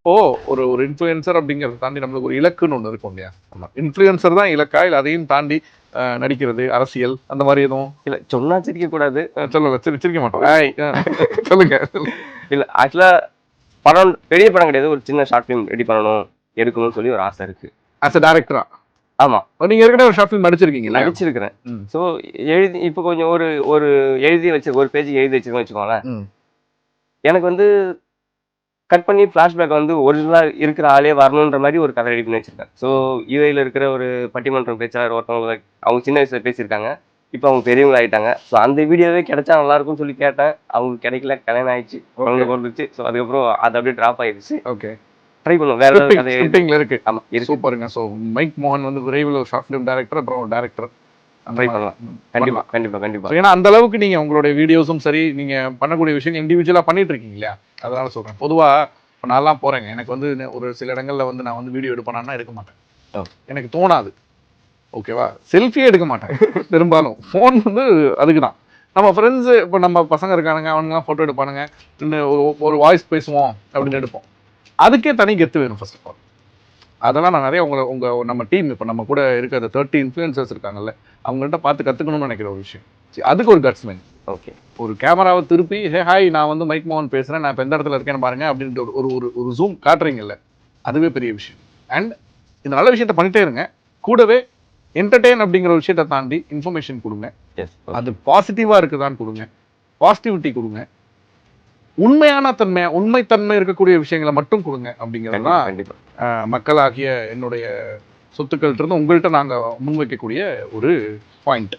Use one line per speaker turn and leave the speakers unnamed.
இப்போ ஒரு ஒரு இன்ஃப்ளூயன்சர் அப்படிங்கிறத தாண்டி நம்மளுக்கு ஒரு இலக்குன்னு ஒன்று இருக்கும் இல்லையா? ஆமா. இன்ஃப்ளூயன்சர் தான் இலக்கா? இல்லை அதையும் தாண்டி நடிக்கிறது, அரசியல் அந்த மாதிரி எதுவும்?
இல்லை சொன்னா சிரிக்கக்கூடாது.
சொல்லல, சிரிக்க மாட்டோம். சொல்லுங்க.
இல்லை ஆக்சுவலாக படம் பெரிய படம் கிடையாது, ஒரு சின்ன ஷார்ட் ஃபிலிம் ரெடி பண்ணணும் எடுக்கணும்னு சொல்லி ஒரு ஆசை இருக்கு.
ஆஸ் அ டேரக்டரா?
ஆமா,
நீங்க ஏற்கனவே ஒரு ஷார்ட் ஃபிலிம் நடிச்சிருக்கீங்களா?
நடிச்சிருக்கிறேன். ஸோ எழுதி இப்போ கொஞ்சம் ஒரு ஒரு எழுதி வச்சு ஒரு பேஜ் எழுதி வச்சிருக்கோம் வச்சுக்கோங்களேன். எனக்கு வந்து கட் பண்ணி ஃப்ளாஷ்பேக் வந்து ஒரிஜினலாக இருக்கிற ஆளே வரணுன்ற மாதிரி ஒரு கதை ரெடி பண்ணி வச்சிருக்கேன். ஸோ யூஏயில் இருக்கிற ஒரு பட்டிமன்றம் பேச்சாளர் ஒருத்தவங்க, அவங்க சின்ன வயசுல பேசியிருக்காங்க, இப்போ அவங்க பெரியவங்க ஆகிட்டாங்க. ஸோ அந்த வீடியோவே கிடைச்சா நல்லா இருக்கும்னு சொல்லி கேட்டேன். அவங்க கிடைக்கல, கல்யாணம் ஆயிடுச்சு, குழந்தை பிறந்துச்சு. ஸோ அதுக்கப்புறம் அது அப்படியே ட்ராப் ஆயிடுச்சு.
ஓகே,
ட்ரை பண்ணுவோம் வேற ஏதாவது கதை
இருக்கு.
ஆமா
சூப்பருங்க. ஸோ மைக் மோகன் வந்து விரைவில் ஒரு ஷார்ட் ஃபிலிம் டைரக்டர், அப்புறம் ஒரு டைரக்டர்
ட்ரை பண்ணலாம். கண்டிப்பா கண்டிப்பா கண்டிப்பா.
ஏன்னா அந்த அளவுக்கு நீங்க உங்களுடைய வீடியோஸும் சரி, நீங்க பண்ணக்கூடிய விஷயம் இண்டிவிஜுவலா பண்ணிட்டு இருக்கீங்க இல்லையா? அதனால சொல்றேன். பொதுவா இப்போ நான்லாம் போறேங்க, எனக்கு வந்து ஒரு சில இடங்கள்ல வந்து நான் வந்து வீடியோ எடுப்பேனா எடுக்க மாட்டேன். எனக்கு தோணாது. ஓகேவா? செல்ஃபியே எடுக்க மாட்டேன் பெரும்பாலும். ஃபோன் வந்து அதுக்கு தான். நம்ம ஃப்ரெண்ட்ஸு இப்போ நம்ம பசங்க இருக்கானுங்க, அவனுங்கலாம் ஃபோட்டோ எடுப்பானுங்க, ஒரு வாய்ஸ் பேசுவோம் அப்படின்னு எடுப்போம். அதுக்கே தனி கெத்து வேணும் ஃபர்ஸ்ட் ஆஃப் ஆல். அதெல்லாம் நான் நிறைய நம்ம டீம் இப்போ நம்ம கூட இருக்கிற 30 இன்ஃப்ளூயன்சர்ஸ் இருக்காங்கல்ல, அவங்கள்ட்ட பார்த்து கற்றுக்கணும்னு நினைக்கிற ஒரு விஷயம். அதுக்கு ஒரு கட்ஸ் வேணும்.
ஓகே,
ஒரு கேமராவை திருப்பி ஹாய் நான் வந்து மைக் மோகன் பேசுகிறேன், நான் இப்போ எந்த இடத்துல இருக்கேன்னு பாருங்க அப்படின்ட்டு ஒரு ஒரு ஒரு ஜூம் காட்டுறீங்கல்ல, அதுவே பெரிய விஷயம். அண்ட் இந்த நல்ல விஷயத்த பண்ணிட்டே இருங்க. கூடவே என்டர்டெயின் அப்படிங்கிற ஒரு விஷயத்தை தாண்டி இன்ஃபர்மேஷன் கொடுங்க. அது பாசிட்டிவாக இருக்குதான்னு கொடுங்க, பாசிட்டிவிட்டி கொடுங்க, உண்மைத்தன்மை இருக்கக்கூடிய விஷயங்களை மட்டும் கொடுங்க. அப்படிங்கிறது தான் மக்களாகிய என்னுடைய சொத்துக்கள்கிட்ட இருந்து உங்கள்கிட்ட நாங்கள் முன்வைக்கக்கூடிய ஒரு பாயிண்ட்.